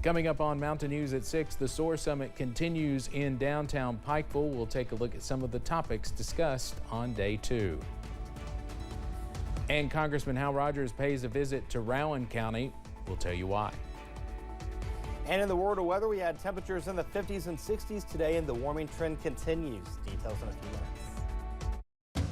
Coming up on Mountain News at 6, the SOAR Summit continues in downtown Pikeville. We'll take a look at some of the topics discussed on day 2. And Congressman Hal Rogers pays a visit to Rowan County. We'll tell you why. And in the world of weather, we had temperatures in the 50s and 60s today, and the warming trend continues. Details in a few minutes.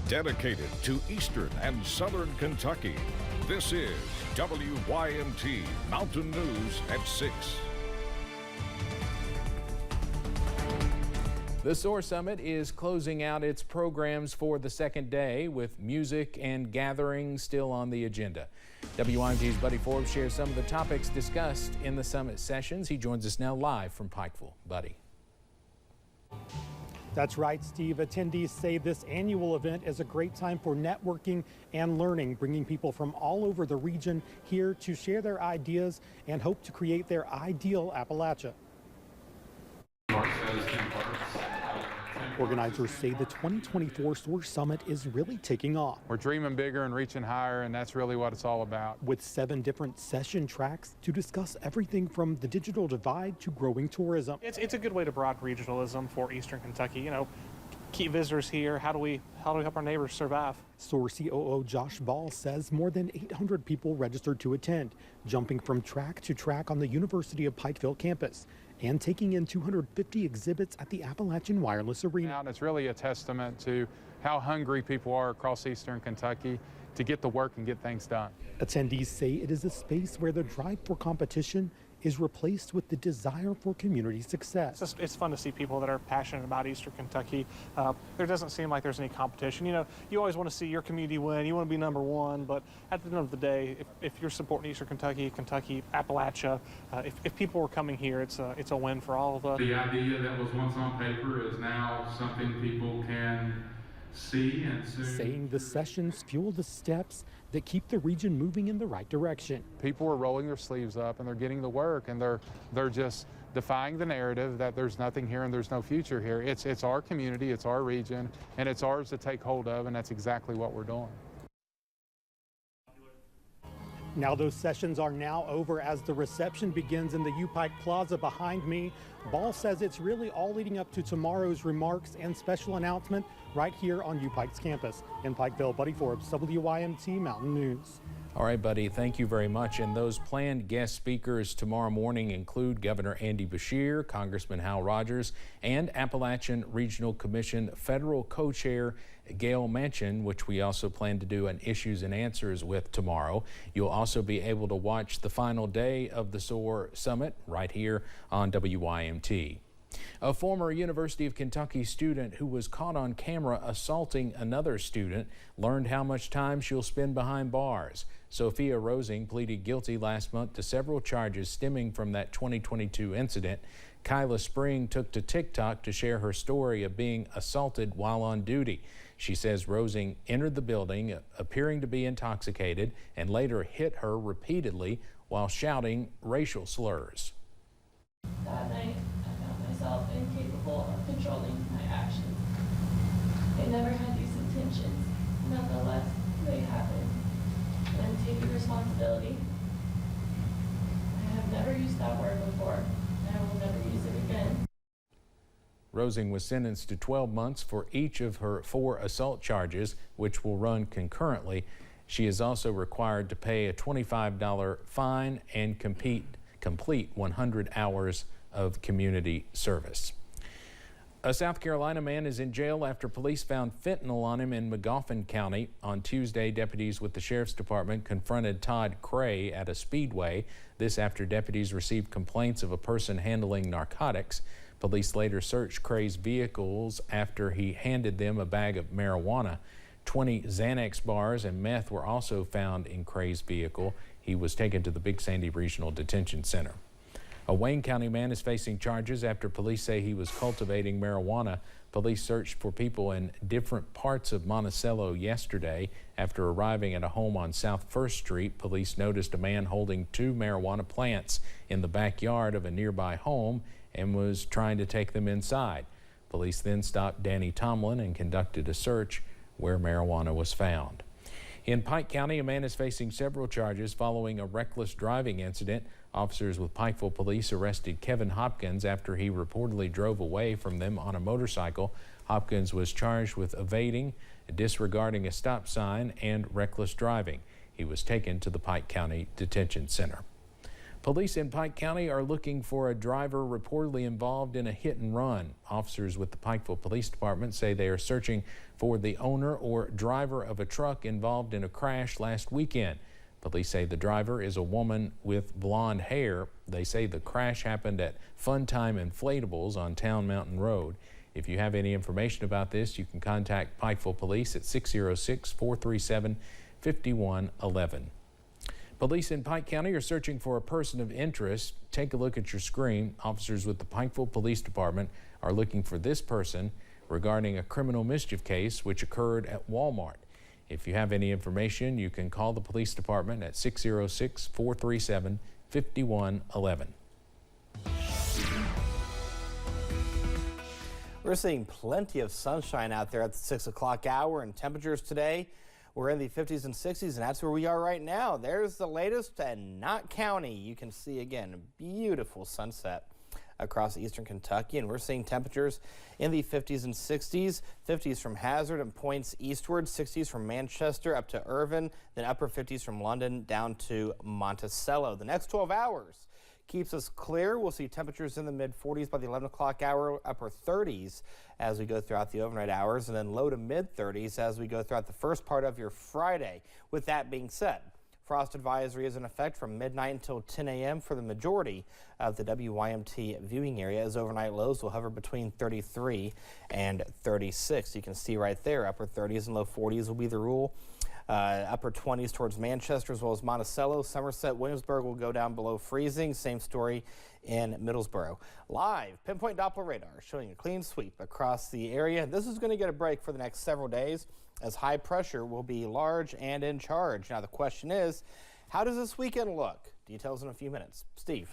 Dedicated to Eastern and Southern Kentucky, this is WYMT Mountain News at 6. The SOAR Summit is closing out its programs for the second day with music and gatherings still on the agenda. WYMT's Buddy Forbes shares some of the topics discussed in the summit sessions. He joins us now live from Pikeville. Buddy. That's right, Steve. Attendees say this annual event is a great time for networking and learning, bringing people from all over the region here to share their ideas and hope to create their ideal Appalachia. Organizers say the 2024 SOAR Summit is really taking off. We're dreaming bigger and reaching higher, and that's really what it's all about. With 7 different session tracks to discuss everything from the digital divide to growing tourism. It's a good way to broaden regionalism for Eastern Kentucky. You know, keep visitors here. How do we help our neighbors survive? SOAR COO Josh Ball says more than 800 people registered to attend, jumping from track to track on the University of Pikeville campus and taking in 250 exhibits at the Appalachian Wireless Arena. And it's really a testament to how hungry people are across Eastern Kentucky to get to work and get things done. Attendees say it is a space where the drive for competition is replaced with the desire for community success. It's fun to see people that are passionate about Eastern Kentucky. There doesn't seem like there's any competition. You know, you always want to see your community win. You want to be number one, but at the end of the day, if you're supporting Eastern Kentucky, Appalachia, if people were coming here, it's a win for all of us. The idea that was once on paper is now something people can see and soon. Saying the sessions fuel the steps that keep the region moving in the right direction. People are rolling their sleeves up and they're getting to work, and they're just defying the narrative that there's nothing here and there's no future here. It's our community, it's our region, and it's ours to take hold of, and that's exactly what we're doing. Now those sessions are now over as the reception begins in the U-Pike Plaza behind me. Ball says it's really all leading up to tomorrow's remarks and special announcement right here on U-Pike's campus. In Pikeville, Buddy Forbes, WYMT Mountain News. All right, Buddy, thank you very much. And those planned guest speakers tomorrow morning include Governor Andy Beshear, Congressman Hal Rogers, and Appalachian Regional Commission Federal Co-Chair Gail Manchin, which we also plan to do an issues and answers with tomorrow. You'll also be able to watch the final day of the SOAR Summit right here on WYMT. A former University of Kentucky student who was caught on camera assaulting another student learned how much time she'll spend behind bars. Sophia Rosing pleaded guilty last month to several charges stemming from that 2022 incident. Kyla Spring took to TikTok to share her story of being assaulted while on duty. She says Rosing entered the building appearing to be intoxicated and later hit her repeatedly while shouting racial slurs. That night, I found myself incapable of controlling my actions. I never had these intentions. Nonetheless, they happened. And I'm taking responsibility. I have never used that word before, and I will never use it again. Rosing was sentenced to 12 months for each of her 4 assault charges, which will run concurrently. She is also required to pay a $25 fine and complete 100 hours of community service. A South Carolina man is in jail after police found fentanyl on him in Magoffin County. On Tuesday, deputies with the Sheriff's Department confronted Todd Cray at a speedway. This after deputies received complaints of a person handling narcotics. Police later searched Cray's vehicles after he handed them a bag of marijuana. 20 Xanax bars and meth were also found in Cray's vehicle. He was taken to the Big Sandy Regional Detention Center. A Wayne County man is facing charges after police say he was cultivating marijuana. Police searched for people in different parts of Monticello yesterday. After arriving at a home on South 1st Street, police noticed a man holding 2 marijuana plants in the backyard of a nearby home and was trying to take them inside. Police then stopped Danny Tomlin and conducted a search where marijuana was found. In Pike County, a man is facing several charges following a reckless driving incident Officers with Pikeville Police arrested Kevin Hopkins after he reportedly drove away from them on a motorcycle. Hopkins was charged with evading, disregarding a stop sign, and reckless driving. He was taken to the Pike County Detention Center. Police in Pike County are looking for a driver reportedly involved in a hit and run. Officers with the Pikeville Police Department say they are searching for the owner or driver of a truck involved in a crash last weekend. Police say the driver is a woman with blonde hair. They say the crash happened at Fun Time Inflatables on Town Mountain Road. If you have any information about this, you can contact Pikeville Police at 606-437-5111. Police in Pike County are searching for a person of interest. Take a look at your screen. Officers with the Pikeville Police Department are looking for this person regarding a criminal mischief case which occurred at Walmart. If you have any information, you can call the police department at 606-437-5111. We're seeing plenty of sunshine out there at the 6 o'clock hour, and temperatures today we're in the 50s and 60s, and that's where we are right now. There's the latest in Knott County. You can see again a beautiful sunset across eastern Kentucky, and we're seeing temperatures in the 50s and 60s, 50s from Hazard and points eastward, 60s from Manchester up to Irvin, then upper 50s from London down to Monticello. The next 12 hours keeps us clear. We'll see temperatures in the mid 40s by the 11 o'clock hour, upper 30s as we go throughout the overnight hours, and then low to mid 30s as we go throughout the first part of your Friday. With that being said, frost advisory is in effect from midnight until 10 a.m. for the majority of the WYMT viewing area, as overnight lows will hover between 33 and 36. You can see right there, upper 30s and low 40s will be the rule. Upper 20s towards Manchester as well as Monticello. Somerset, Williamsburg will go down below freezing. Same story in Middlesboro. Live pinpoint Doppler radar showing a clean sweep across the area. This is going to get a break for the next several days as high pressure will be large and in charge. Now the question is, how does this weekend look? Details in a few minutes. Steve.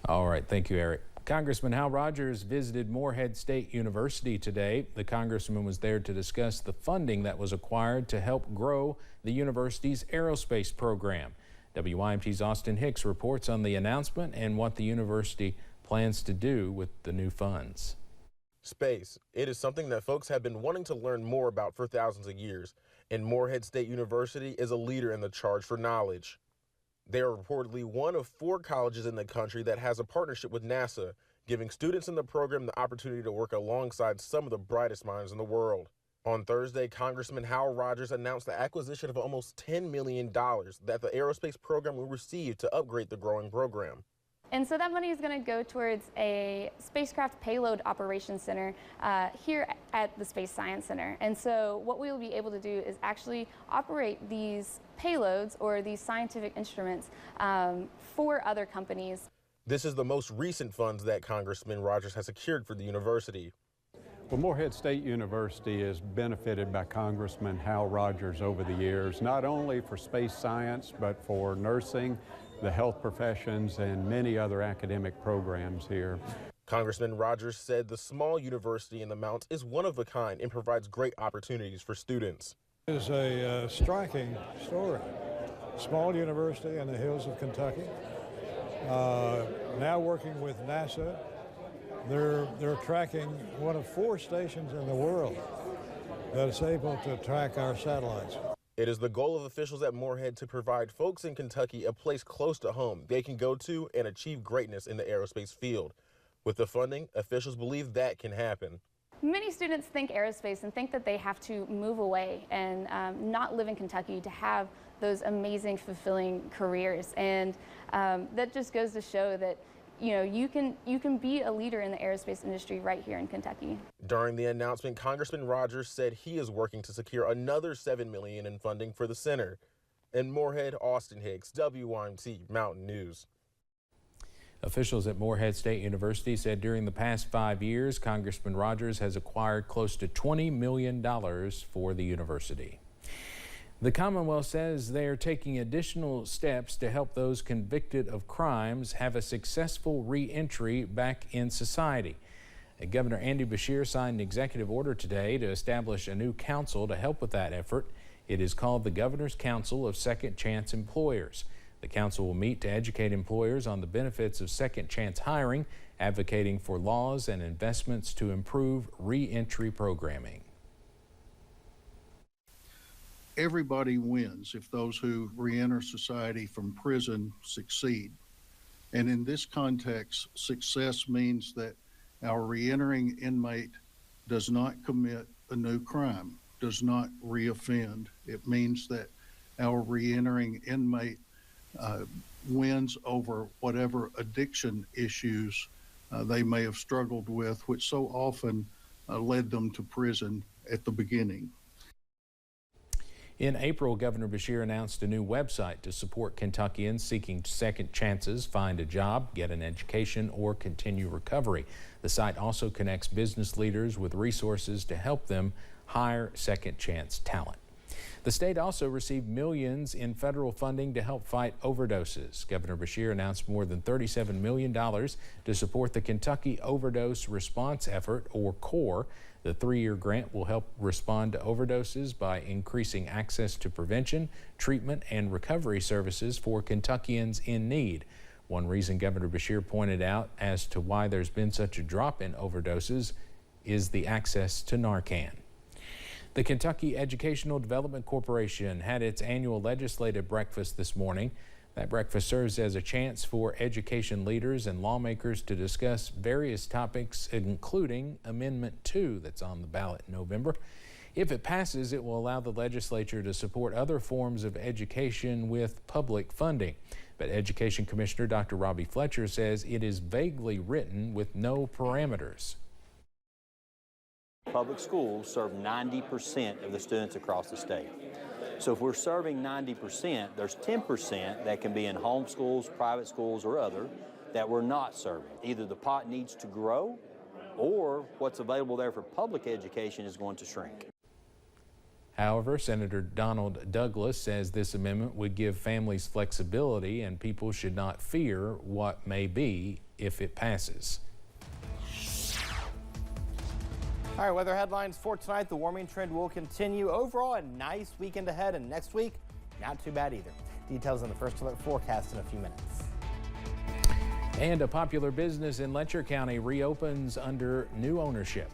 All right, thank you, Eric. Congressman Hal Rogers visited Morehead State University today. The congressman was there to discuss the funding that was acquired to help grow the university's aerospace program. WYMT's Austin Hicks reports on the announcement and what the university plans to do with the new funds. Space. It is something that folks have been wanting to learn more about for thousands of years, and Morehead State University is a leader in the charge for knowledge. They are reportedly one of 4 colleges in the country that has a partnership with NASA, giving students in the program the opportunity to work alongside some of the brightest minds in the world. On Thursday, Congressman Hal Rogers announced the acquisition of almost $10 million that the aerospace program will receive to upgrade the growing program. And so that money is going to go towards a spacecraft payload operations center here at the Space Science Center. And so what we will be able to do is actually operate these payloads or these scientific instruments for other companies. This is the most recent funds that Congressman Rogers has secured for the university. Well, Morehead State University has benefited by Congressman Hal Rogers over the years, not only for space science, but for nursing, the health professions, and many other academic programs here. Congressman Rogers said the small university in the mountains is one of a kind and provides great opportunities for students. It is a striking story. Small university in the hills of Kentucky, now working with NASA. They're tracking one of 4 stations in the world that is able to track our satellites. It is the goal of officials at Morehead to provide folks in Kentucky a place close to home they can go to and achieve greatness in the aerospace field. With the funding, officials believe that can happen. Many students think aerospace and think that they have to move away and not live in Kentucky to have those amazing, fulfilling careers. And that just goes to show that you can be a leader in the aerospace industry right here in Kentucky. During the announcement, Congressman Rogers said he is working to secure another $7 million in funding for the center. In Morehead, Austin Hicks, WYMT Mountain News. Officials at Morehead State University said during the past 5 years, Congressman Rogers has acquired close to $20 million for the university. The Commonwealth says they are taking additional steps to help those convicted of crimes have a successful re-entry back in society. Governor Andy Beshear signed an executive order today to establish a new council to help with that effort. It is called the Governor's Council of Second Chance Employers. The The council will meet to educate employers on the benefits of second chance hiring, advocating for laws and investments to improve re-entry programming. Everybody wins if those who re-enter society from prison succeed. And in this context, success means that our re-entering inmate does not commit a new crime, does not re-offend. It means that our re-entering inmate wins over whatever addiction issues they may have struggled with, which so often led them to prison at the beginning. In April, Governor Beshear announced a new website to support Kentuckians seeking second chances, find a job, get an education, or continue recovery. The site also connects business leaders with resources to help them hire second chance talent. The state also received millions in federal funding to help fight overdoses. Governor Beshear announced more than $37 million to support the Kentucky Overdose Response Effort, or CORE. The 3-year grant will help respond to overdoses by increasing access to prevention, treatment, and recovery services for Kentuckians in need. One reason Governor Beshear pointed out as to why there's been such a drop in overdoses is the access to Narcan. The Kentucky Educational Development Corporation had its annual legislative breakfast this morning. That breakfast serves as a chance for education leaders and lawmakers to discuss various topics, including Amendment 2 that's on the ballot in November. If it passes, it will allow the legislature to support other forms of education with public funding. But Education Commissioner Dr. Robbie Fletcher says it is vaguely written with no parameters. Public schools serve 90% of the students across the state. So if we're serving 90%, there's 10% that can be in home schools, private schools, or other that we're not serving. Either the pot needs to grow or what's available there for public education is going to shrink. However, Senator Donald Douglas says this amendment would give families flexibility and people should not fear what may be if it passes. All right, weather headlines for tonight. The warming trend will continue. Overall, a nice weekend ahead, and next week, not too bad either. Details in the First Alert forecast in a few minutes. And a popular business in Letcher County reopens under new ownership.